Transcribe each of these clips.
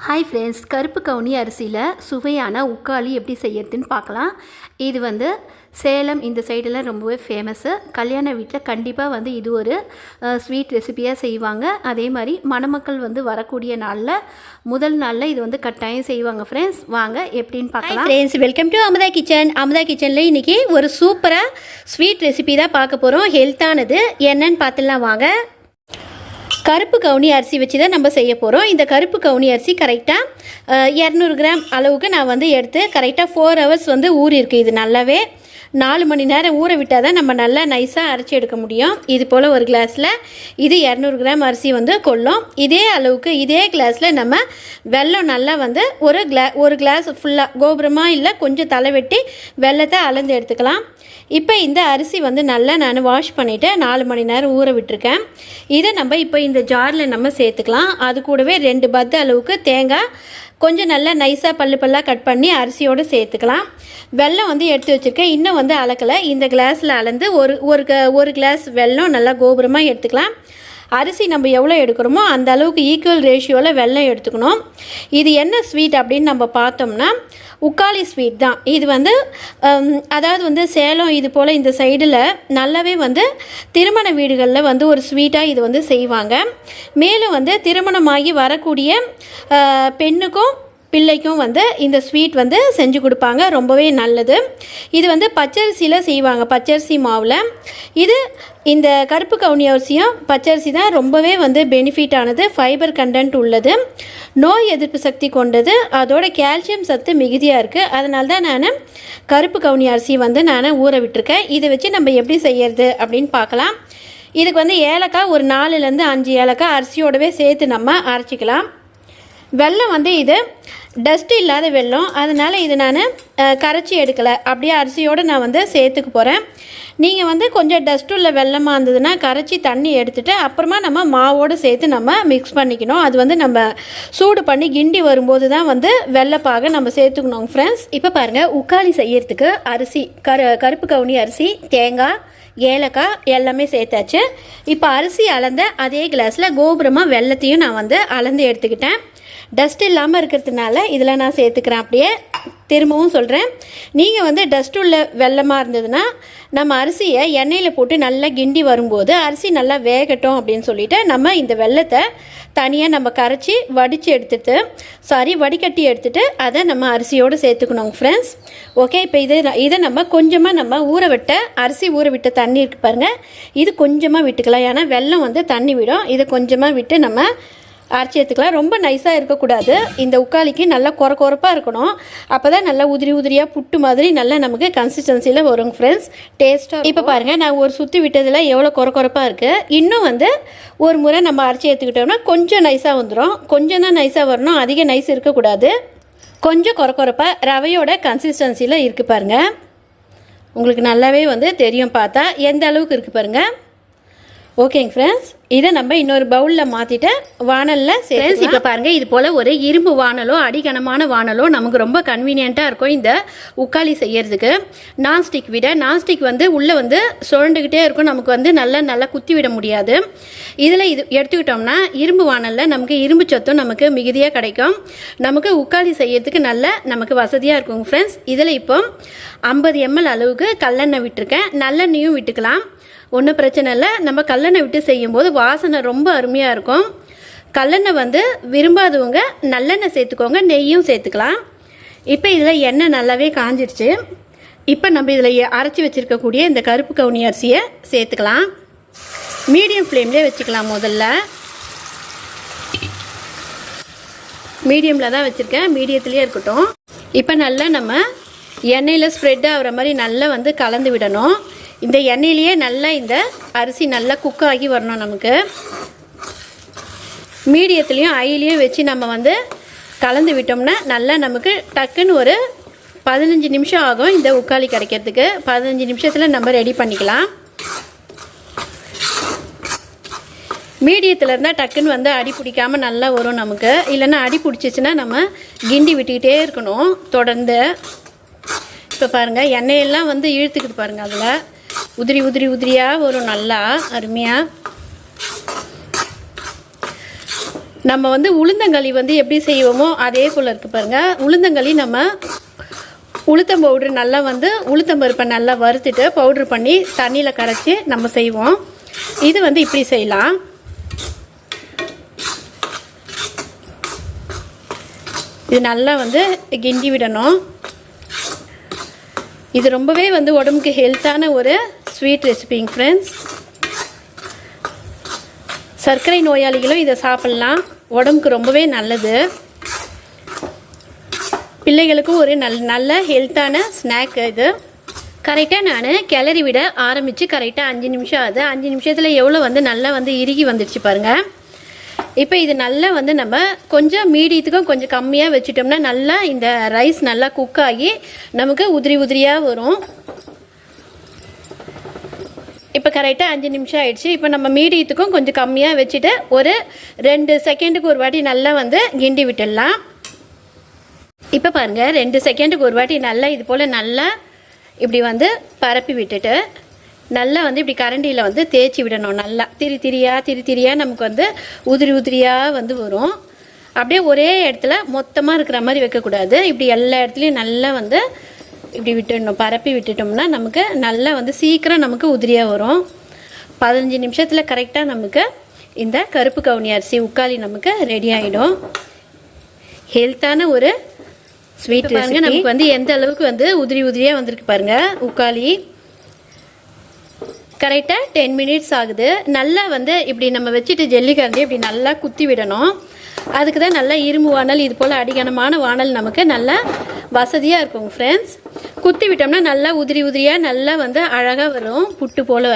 Hi friends, கருப்பு கவுனி அரிசியில் சுவையான உக்காளி எப்படி செய்யறதுன்னு பார்க்கலாம். இது வந்து சேலம் இந்த சைடெல்லாம் ரொம்பவே ஃபேமஸ்ஸு. கல்யாண வீட்டில் கண்டிப்பாக இது ஒரு ஸ்வீட் ரெசிபியாக செய்வாங்க. அதே மாதிரி மணமக்கள் வரக்கூடிய நாளில் முதல் நாளில் இது கட்டாயம் செய்வாங்க. ஃப்ரெண்ட்ஸ், வாங்க எப்படின்னு பார்க்கலாம். Friends, welcome to Amudha kitchen. Amudha கிச்சனில் இன்றைக்கி ஒரு சூப்பராக ஸ்வீட் ரெசிபி தான் பார்க்க போகிறோம். ஹெல்த்தானது என்னன்னு பார்த்துலாம் வாங்க. கருப்பு கவுனி அரிசி வச்சு தான் நம்ம செய்ய போகிறோம். இந்த கருப்பு கவுனி அரிசி கரெக்டாக 200 கிராம் அளவுக்கு நான் எடுத்து கரெக்டாக 4 ஹவர்ஸ் ஊறியிருக்கு. இது நல்லாவே 4 மணி நேரம் ஊற விட்டால் தான் நம்ம நல்லா நைஸாக அரைச்சி எடுக்க முடியும். இது போல் ஒரு கிளாஸில் இது 200 கிராம் அரிசி கொள்ளும். இதே அளவுக்கு இதே கிளாஸில் நம்ம வெல்லம் நல்லா ஒரு கிளாஸ் ஃபுல்லாக கோபுரமாக இல்லை கொஞ்சம் தலை வெட்டி வெல்லத்தை அளந்து எடுத்துக்கலாம். இப்போ இந்த அரிசி நல்லா நான் வாஷ் பண்ணிவிட்டு 4 மணி நேரம் ஊற விட்டுருக்கேன். இதை நம்ம இப்போ இந்த ஜாரில் நம்ம சேர்த்துக்கலாம். அது கூடவே 2 பத்து அளவுக்கு தேங்காய் கொஞ்சம் நல்லா நைஸாக பல்லாக கட் பண்ணி அரிசியோடு சேர்த்துக்கலாம். வெல்லம் எடுத்து வச்சுருக்கேன். இன்னும் அளக்கலை. இந்த கிளாஸில் அளந்து ஒரு கிளாஸ் வெல்லம் நல்லா கோபுரமாக எடுத்துக்கலாம். அரிசி நம்ம எவ்வளோ எடுக்கிறோமோ அந்த அளவுக்கு ஈக்குவல் ரேஷியோவில் வெல்லம் எடுத்துக்கணும். இது என்ன ஸ்வீட் அப்படின்னு நம்ம பார்த்தோம்னா உக்காளி ஸ்வீட் தான். இது அதாவது சேலம் இது போல் இந்த சைடில் நல்லாவே திருமண வீடுகளில் ஒரு ஸ்வீட்டாக இது செய்வாங்க. மேலும் திருமணமாகி வரக்கூடிய பெண்ணுக்கும் பிள்ளைக்கும் இந்த ஸ்வீட் செஞ்சு கொடுப்பாங்க. ரொம்பவே நல்லது. இது பச்சரிசியில் செய்வாங்க, பச்சரிசி மாவில். இது இந்த கருப்பு கவுனி அரிசியும் பச்சரிசி தான் ரொம்பவே பெனிஃபிட் ஆனது. ஃபைபர் கண்டென்ட் உள்ளது, நோய் எதிர்ப்பு சக்தி கொண்டது, அதோட கால்சியம் சத்து மிகுதியாக இருக்குது. அதனால தான் நான் கருப்பு கவுனி அரிசி நான் ஊற விட்டுருக்கேன். இதை வச்சு நம்ம எப்படி செய்யறது அப்படின்னு பார்க்கலாம். இதுக்கு ஏலக்காய் ஒரு 4லேருந்து 5 ஏலக்காய் அரிசியோடவே சேர்த்து நம்ம அரைச்சிக்கலாம். வெல்லம் இது டஸ்ட்டு இல்லாத வெல்லம், அதனால் இது நான் கரைச்சி எடுக்கலை. அப்படியே அரிசியோடு நான் சேர்த்துக்க போகிறேன். நீங்கள் கொஞ்சம் டஸ்ட்டு உள்ள வெல்லமாக இருந்ததுன்னா கரைச்சி தண்ணி எடுத்துகிட்டு அப்புறமா நம்ம மாவோடு சேர்த்து நம்ம மிக்ஸ் பண்ணிக்கணும். அது நம்ம சூடு பண்ணி கிண்டி வரும்போது தான் வெள்ளைப்பாக நம்ம சேர்த்துக்கணும். ஃப்ரெண்ட்ஸ், இப்போ பாருங்கள், உக்காளி செய்யறதுக்கு அரிசி கருப்பு கவுனி அரிசி, தேங்காய், ஏலக்காய் எல்லாமே சேர்த்தாச்சு. இப்போ அரிசி அளந்த அதே கிளாஸில் கோபுரமாக வெல்லத்தையும் நான் அளந்து எடுத்துக்கிட்டேன். டஸ்ட் இல்லாமல் இருக்கிறதுனால இதில் நான் சேர்த்துக்கிறேன். அப்படியே திரும்பவும் சொல்கிறேன், நீங்கள் டஸ்ட் உள்ள வெல்லமாக இருந்ததுன்னா நம்ம அரிசியை எண்ணெயில் போட்டு நல்லா கிண்டி வரும்போது அரிசி நல்லா வேகட்டும் அப்படின்னு சொல்லிவிட்டு நம்ம இந்த வெல்லத்தை தனியாக நம்ம கரைச்சி வடிகட்டி எடுத்துகிட்டு அதை நம்ம அரிசியோடு சேர்த்துக்கணும். Friends, okay. இப்போ இதை நம்ம கொஞ்சமாக நம்ம அரிசி ஊற விட்ட தண்ணி இருக்குது பாருங்கள், இது கொஞ்சமாக விட்டுக்கலாம். ஏன்னா வெல்லம் தண்ணி விடும். இதை கொஞ்சமாக விட்டு நம்ம அரைச்சி எடுத்துக்கலாம். ரொம்ப நைஸாக இருக்கக்கூடாது. இந்த உக்காளிக்கு நல்லா கொரப்பாக இருக்கணும். அப்போ தான் நல்லா உதிரியாக புட்டு மாதிரி நல்லா நமக்கு கன்சிஸ்டன்சியில் வரும். ஃப்ரெண்ட்ஸ், டேஸ்ட்டாக. இப்போ பாருங்கள், நான் ஒரு சுற்றி விட்டதில் எவ்வளோ கொரப்பாக இருக்குது. இன்னும் ஒரு முறை நம்ம அரைச்சி எடுத்துக்கிட்டோம்னா கொஞ்சம் நைஸாக வந்துடும். கொஞ்சம் தான் நைஸாக வரணும், அதிக நைஸ் இருக்கக்கூடாது. கொஞ்சம் கொரப்பாக ரவையோட கன்சிஸ்டன்சியில் இருக்குது பாருங்கள். உங்களுக்கு நல்லாவே தெரியும் பார்த்தா எந்த அளவுக்கு இருக்குது பாருங்கள். ஓகேங்க ஃப்ரெண்ட்ஸ், இதை நம்ம இன்னொரு பவுலில் மாற்றிட்டு வானலில் ஃப்ரெண்ட்ஸ் இப்போ பாருங்கள், இது போல் ஒரு இரும்பு வானலோ அடிகனமான வானலோ நமக்கு ரொம்ப கன்வீனியண்ட்டாக இருக்கும் இந்த உக்காளி செய்யறதுக்கு. நான்ஸ்டிக் விட நான்ஸ்டிக் உள்ளே சுழண்டுக்கிட்டே இருக்கும். நமக்கு நல்லா குத்தி விட முடியாது. இதில் இது எடுத்துக்கிட்டோம்னா இரும்பு வானலில் நமக்கு இரும்பு சத்தும் நமக்கு மிகுதியாக கிடைக்கும். நமக்கு உக்காளி செய்யறதுக்கு நமக்கு வசதியாக இருக்கும். ஃப்ரெண்ட்ஸ், இதில் இப்போ 50 ml அளவுக்கு கல்லெண்ணெய் விட்டுருக்கேன். நல்லெண்ணெயும் விட்டுக்கலாம், ஒன்றும் பிரச்சனை இல்லை. நம்ம கல்லெண்ணெய் விட்டு செய்யும்போது வாசனை ரொம்ப அருமையாக இருக்கும். கல்லெண்ணெய் விரும்பாதவங்க நல்லெண்ணெய் சேர்த்துக்கோங்க, நெய்யும் சேர்த்துக்கலாம். இப்போ இதில் எண்ணெய் நல்லாவே காஞ்சிடுச்சு. இப்போ நம்ம இதில் அரைச்சி வச்சுருக்கக்கூடிய இந்த கருப்பு கவுனி அரிசியை சேர்த்துக்கலாம். மீடியம் ஃப்ளேம்லேயே வச்சுக்கலாம். முதல்ல மீடியமில் தான் வச்சுருக்கேன், மீடியத்துலேயே இருக்கட்டும். இப்போ நல்லா நம்ம எண்ணெயில் ஸ்ப்ரெட் ஆகிற மாதிரி நல்லா கலந்து விடணும். இந்த எண்ணெயிலேயே நல்லா இந்த அரிசி நல்லா குக் ஆகி வரணும். நமக்கு மீடியத்துலேயும் ஹைலேயும் வச்சு நம்ம கலந்து விட்டோம்னா நல்லா நமக்கு டக்குன்னு ஒரு 15 நிமிஷம் ஆகும் இந்த உக்காளி கிடைக்கிறதுக்கு. 15 நிமிஷத்தில் நம்ம ரெடி பண்ணிக்கலாம். மீடியத்தில் இருந்தால் டக்குன்னு அடி பிடிக்காமல் நல்லா வரும் நமக்கு. இல்லைன்னா அடி பிடிச்சிச்சின்னா நம்ம கிண்டி விட்டுக்கிட்டே இருக்கணும் தொடர்ந்து. இப்போ பாருங்கள், எண்ணெயெல்லாம் இழுத்துக்கிட்டு பாருங்கள், அதில் உதிரியாக வரும் நல்லா அருமையாக. நம்ம வந்து உளுந்தங்களி வந்து எப்படி செய்வோமோ அதே போல் இருக்குது பாருங்கள். உளுந்தங்களி நம்ம உளுத்தம் பவுட்ரு நல்லா வந்து உளுத்தம்பருப்பை நல்லா வறுத்துட்டு பவுட்ரு பண்ணி தண்ணியில் கரைச்சி நம்ம செய்வோம். இது வந்து இப்படி செய்யலாம். இது நல்லா வந்து கிண்டி விடணும். இது ரொம்பவே வந்து உடம்புக்கு ஹெல்த்தான ஒரு ஸ்வீட் ரெசிபிங்க ஃப்ரெண்ட்ஸ். சர்க்கரை நோயாளிகளும் இதை சாப்பிட்லாம், உடம்புக்கு ரொம்பவே நல்லது. பிள்ளைகளுக்கும் ஒரு நல்ல ஹெல்த்தான ஸ்நாக் இது. கரெக்டாக நான் கிளறி விட ஆரம்பித்து கரெக்டாக 5 நிமிஷம் ஆகுது. 5 நிமிஷத்தில் எவ்வளோ வந்து நல்லா வந்து இறுகி வந்துடுச்சு பாருங்கள். இப்போ இது நல்லா வந்து நம்ம கொஞ்சம் மீடியத்துக்கும் கொஞ்சம் கம்மியாக வச்சுட்டோம்னா நல்லா இந்த ரைஸ் நல்லா குக் ஆகி நமக்கு உதிரி உதிரியாக வரும். இப்போ கரெக்டாக 5 நிமிஷம் ஆயிடுச்சு. இப்போ நம்ம மீடியத்துக்கும் கொஞ்சம் கம்மியாக வச்சுட்டு ஒரு 2 செகண்டுக்கு ஒரு வாட்டி நல்லா வந்து கிண்டி விட்டுடலாம். இப்போ பாருங்கள் 2 செகண்டுக்கு ஒரு வாட்டி நல்லா இது போல் நல்லா இப்படி வந்து பரப்பி விட்டுட்டு நல்லா வந்து இப்படி கரண்டியில் வந்து தேய்ச்சி விடணும். நல்லா திரி திரியாக நமக்கு வந்து உதிரி உதிரியாக வந்து வரும். அப்படியே ஒரே இடத்துல மொத்தமாக இருக்கிற மாதிரி வைக்கக்கூடாது. இப்படி எல்லா இடத்துலையும் நல்லா வந்து இப்படி விட்டுடணும். பரப்பி விட்டுட்டோம்னா நமக்கு நல்லா வந்து சீக்கிரம் நமக்கு உதிரியாக வரும். 15 நிமிஷத்தில் கரெக்டாக நமக்கு இந்த கருப்பு கவுனி அரிசி உக்காளி நமக்கு ரெடி ஆகிடும். ஹெல்த்தான ஒரு ஸ்வீட் பாருங்க. நமக்கு வந்து எந்த அளவுக்கு வந்து உதிரி உதிரியாக வந்திருக்கு பாருங்கள். உக்காளி கரெக்டாக 10 மினிட்ஸ் ஆகுது. நல்லா வந்து இப்படி நம்ம வச்சுட்டு ஜல்லிக்கரண்டி இப்படி நல்லா குத்தி விடணும். அதுக்கு தான் நல்லா இரும்பு வானல் இது போல் அடிகனமான வானல் நமக்கு நல்லா வசதியாக இருக்கும் ஃப்ரெண்ட்ஸ். குத்தி விட்டோம்னா நல்லா உதிரி உதிரியாக நல்லா வந்து அழகாக வரும். புட்டு போல்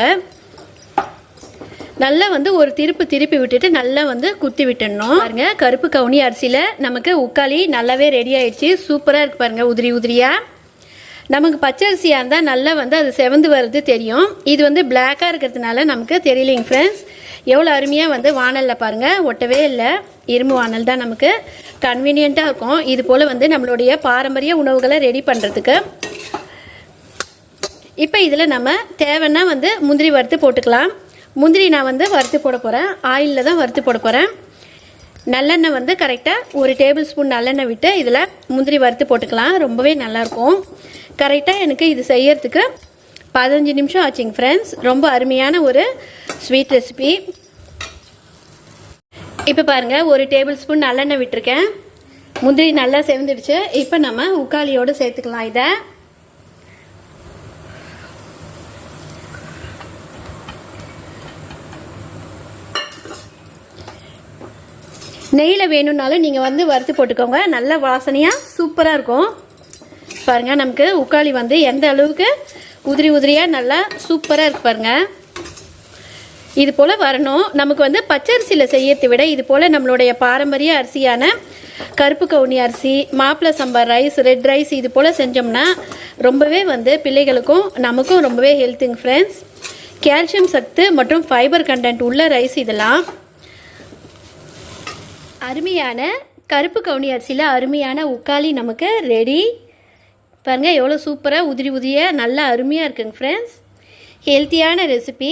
நல்லா வந்து ஒரு திருப்பி விட்டுட்டு நல்லா வந்து குத்தி விட்டுடணும். பாருங்க கருப்பு கவுனி அரிசியில் நமக்கு உக்காளி நல்லாவே ரெடி ஆயிடுச்சு. சூப்பராக இருக்குது பாருங்கள் உதிரி உதிரியாக. நமக்கு பச்சரிசியாக இருந்தால் நல்லா வந்து அது செவந்து வருது தெரியும். இது வந்து பிளாக்காக இருக்கிறதுனால நமக்கு தெரியலைங்க ஃப்ரெண்ட்ஸ். எவ்வளோ அருமையாக வந்து வானலில் பாருங்கள் ஒட்டவே இல்லை. இரும்பு வானல் தான் நமக்கு கன்வீனியண்ட்டாக இருக்கும். இது போல் வந்து நம்மளுடைய பாரம்பரிய உணவுகளை ரெடி பண்ணுறதுக்கு. இப்போ இதில் நம்ம தேவைன்னா வந்து முந்திரி வறுத்து போட்டுக்கலாம். முந்திரி நான் வந்து வறுத்து போட போகிறேன். ஆயிலில் தான் வறுத்து போட போகிறேன். நல்லெண்ணெய் வந்து கரெக்டாக 1 டேபிள் ஸ்பூன் நல்லெண்ணெய் விட்டு இதில் முந்திரி வறுத்து போட்டுக்கலாம். ரொம்பவே நல்லாயிருக்கும். கரெக்டாக எனக்கு இது செய்யறதுக்கு 15 நிமிஷம் ஆச்சுங்க ஃப்ரெண்ட்ஸ். ரொம்ப அருமையான ஒரு ஸ்வீட் ரெசிபி. இப்போ பாருங்கள் 1 டேபிள் ஸ்பூன் நல்லெண்ணெய் விட்டுருக்கேன். முந்திரி நல்லா செவந்துடுச்சு. இப்போ நம்ம உக்காளியோடு சேர்த்துக்கலாம். இதை நெய்யில் வேணும்னாலும் நீங்கள் வந்து வறுத்து போட்டுக்கோங்க. நல்ல வாசனையாக சூப்பராக இருக்கும். பாருங்கள் நமக்கு உக்காளி வந்து எந்த அளவுக்கு உதிரி உதிரியாக நல்லா சூப்பராக இருக்கு பாருங்கள். இது போல் வரணும். நமக்கு வந்து பச்சரிசியில் செய்யறதை விட இது போல் நம்மளுடைய பாரம்பரிய அரிசியான கருப்பு கவுனி அரிசி, மாப்பிளை சம்பா ரைஸ், ரெட் ரைஸ் இது போல் செஞ்சோம்னா ரொம்பவே வந்து பிள்ளைகளுக்கும் நமக்கும் ரொம்பவே ஹெல்த்துங்க ஃப்ரெண்ட்ஸ். கால்சியம் சத்து மற்றும் ஃபைபர் கண்டென்ட் உள்ள ரைஸ் இதெல்லாம். அருமையான கருப்பு கவுனி அரிசியில் அருமையான உக்காளி நமக்கு ரெடி. பாருங்கள் எவ்வளோ சூப்பராக உதிரி உதிரியாக நல்லா அருமையாக இருக்குங்க ஃப்ரெண்ட்ஸ். ஹெல்த்தியான ரெசிபி.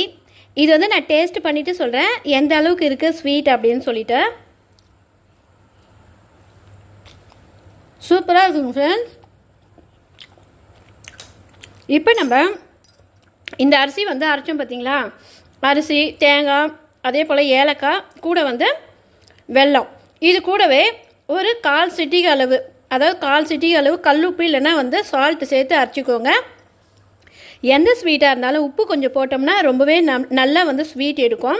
இது வந்து நான் டேஸ்ட் பண்ணிவிட்டு சொல்கிறேன் எந்த அளவுக்கு இருக்குது ஸ்வீட் அப்படின்னு சொல்லிட்டு. சூப்பராக இருக்குங்க ஃப்ரெண்ட்ஸ். இப்போ நம்ம இந்த அரிசி வந்து அரைச்சோம் பார்த்தீங்களா, அரிசி, தேங்காய், அதே போல் ஏலக்காய், கூட வந்து வெல்லம், இது கூடவே ஒரு 1/4 சிட்டிகை அளவு, அதாவது 1/4 சிட்டிகை அளவு கல்லுப்பு இல்லைன்னா வந்து சால்ட்டு சேர்த்து அரைச்சிக்கோங்க. எந்த ஸ்வீட்டாக இருந்தாலும் உப்பு கொஞ்சம் போட்டோம்னா ரொம்பவே நல்லா வந்து ஸ்வீட் எடுக்கும்.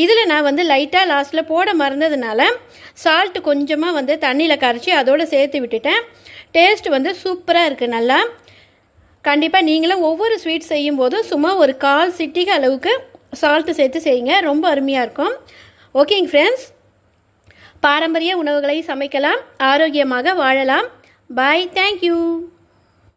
இதில் நான் வந்து லைட்டாக லாஸ்ட்டில் போட மறந்ததுனால சால்ட்டு கொஞ்சமாக வந்து தண்ணியில் கரைச்சி அதோடு சேர்த்து விட்டுட்டேன். டேஸ்ட் வந்து சூப்பராக இருக்குது நல்லா. கண்டிப்பாக நீங்களும் ஒவ்வொரு ஸ்வீட் செய்யும்போதும் சும்மா ஒரு 1/4 சிட்டிகை அளவுக்கு சால்ட்டு சேர்த்து செய்யுங்க. ரொம்ப அருமையாக இருக்கும். ஓகேங்க ஃப்ரெண்ட்ஸ், பாரம்பரிய உணவுகளை சமைக்கலாம், ஆரோக்கியமாக வாழலாம். பாய், தேங்க்யூ.